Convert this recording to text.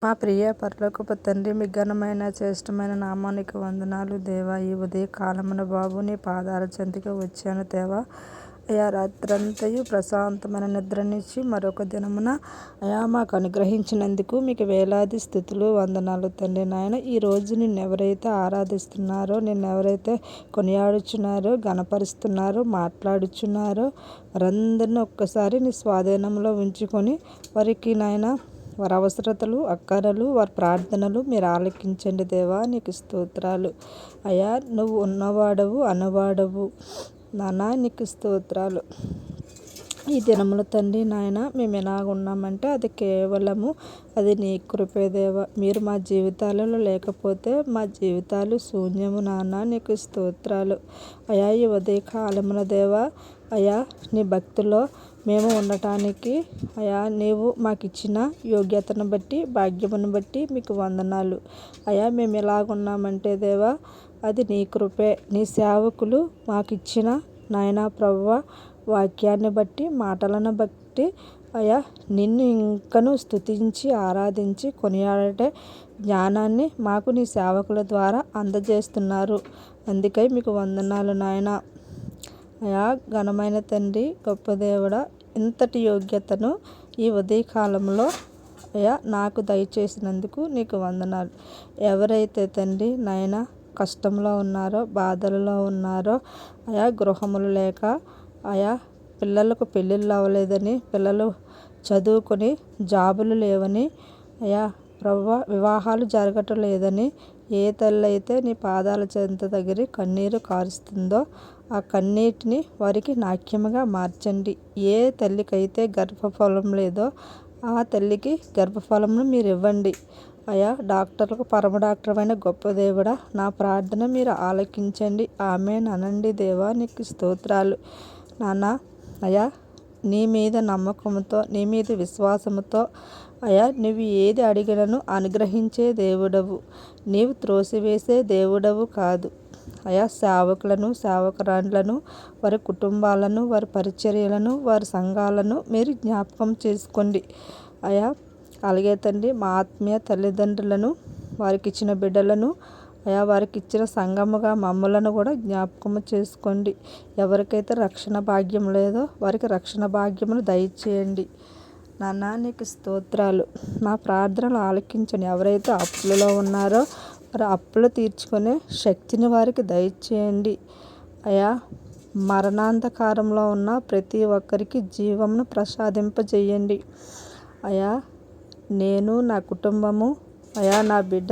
మా ప్రియ పరలోకపు తండ్రి, మీ ఘనమైన శ్రేష్టమైన నామానికి వందనాలు దేవా. ఈ ఉదయ కాలమున బాబు నీ పాదాల చెంతకు వచ్చాను దేవా. అయా, రాత్రంతయు ప్రశాంతమైన నిద్రనిచ్చి మరొక దినమున అయా మాకు అనుగ్రహించినందుకు మీకు వేలాది స్థుతులు, వందనాలు తండ్రి. నాయన, ఈ రోజు నిన్నెవరైతే ఆరాధిస్తున్నారో, నిన్నెవరైతే కొనియాడుచున్నారో, గణపరుస్తున్నారో, మాట్లాడుచున్నారో వారందరినీ ఒక్కసారి నీ స్వాధీనంలో ఉంచుకొని వారికి నాయన వారి అవసరతలు, అక్కరలు, వారి ప్రార్థనలు మీరు ఆలకించండి దేవా. నీకు స్తోత్రాలు అయ్యా. నువ్వు ఉన్నవాడవు, అనవాడవు నానా, నీకు స్తోత్రాలు. ఈ దినముల తండ్రి నాయన, మేము ఎలాగ ఉన్నామంటే అది కేవలము అది నీ కృపే దేవా. మీరు మా జీవితాలలో లేకపోతే మా జీవితాలు శూన్యము నాన్న. నీకు స్తోత్రాలు అయా. ఈ ఉదయ కాలమున దేవా అయా, నీ భక్తిలో మేము ఉండటానికి అయా నీవు మాకు ఇచ్చిన యోగ్యతను బట్టి, భాగ్యమును బట్టి మీకు వందనాలు అయా. మేము ఎలాగున్నామంటే దేవా అది నీ కృపే. నీ సేవకులు మాకు ఇచ్చిన నాయనా ప్రభువ వాక్యాన్ని బట్టి, మాటలను బట్టి అయా నిన్ను ఇంకను స్తుతించి, ఆరాధించి, కొనియాడే జ్ఞానాన్ని మాకు నీ సేవకుల ద్వారా అందజేస్తున్నారు. అందుకై మీకు వందనాలు నాయన. అయా, ఘనమైన తండ్రి, గొప్ప దేవుడా, ఇంతటి యోగ్యతను ఈ ఉదయకాలంలో అయా నాకు దయచేసినందుకు నీకు వందనాలు. ఎవరైతే తండ్రి నాయన కష్టంలో ఉన్నారో, బాధలలో ఉన్నారో, అయా గృహములు లేక, అయా పిల్లలకు పెళ్ళిళ్ళు అవ్వలేదని, పిల్లలు చదువుకొని జాబులు లేవని, అయా ప్రభువా వివాహాలు జరగటం లేదని, ఏ తల్లి అయితే నీ పాదాల చెంత దగ్గర కన్నీరు కారుస్తుందో ఆ కన్నీటిని వారికి నాట్యముగా మార్చండి. ఏ తల్లికైతే గర్భఫలం లేదో ఆ తల్లికి గర్భఫలంను మీరు ఇవ్వండి అయా. డాక్టర్లకు పరమ డాక్టర్ అయిన గొప్ప దేవుడా, నా ప్రార్థన మీరు ఆలకించండి. ఆమేన్ అనండి దేవా. నీకు స్తోత్రాలు నాన్న. అయా, నీ మీద నమ్మకంతో, నీ మీద విశ్వాసముతో అయా నువ్వు ఏది అడిగినను అనుగ్రహించే దేవుడవు. నీవు త్రోసివేసే దేవుడవు కాదు అయా. సేవకులను, సేవకురాండ్లను, వారి కుటుంబాలను, వారి పరిచర్యలను, వారి సంఘాలను మీరు జ్ఞాపకం చేసుకోండి అయా. అలాగే తండ్రి, మా ఆత్మీయ తల్లిదండ్రులను, వారికి ఇచ్చిన బిడ్డలను అయా, వారికి ఇచ్చిన సంఘముగా మమ్మలను కూడా జ్ఞాపకము చేసుకోండి. ఎవరికైతే రక్షణ భాగ్యం లేదో వారికి రక్షణ భాగ్యమును దయచేయండి నాన్న. నీకు స్తోత్రాలు. మా ప్రార్థనలు ఆలకించండి. ఎవరైతే అప్పులలో ఉన్నారో వారి అప్పులు తీర్చుకునే శక్తిని వారికి దయచేయండి అయా. మరణాంధకారంలో ఉన్న ప్రతి ఒక్కరికి జీవమును ప్రసాదింపజేయండి అయా. నేను, నా కుటుంబము అయా, నా బిడ్డ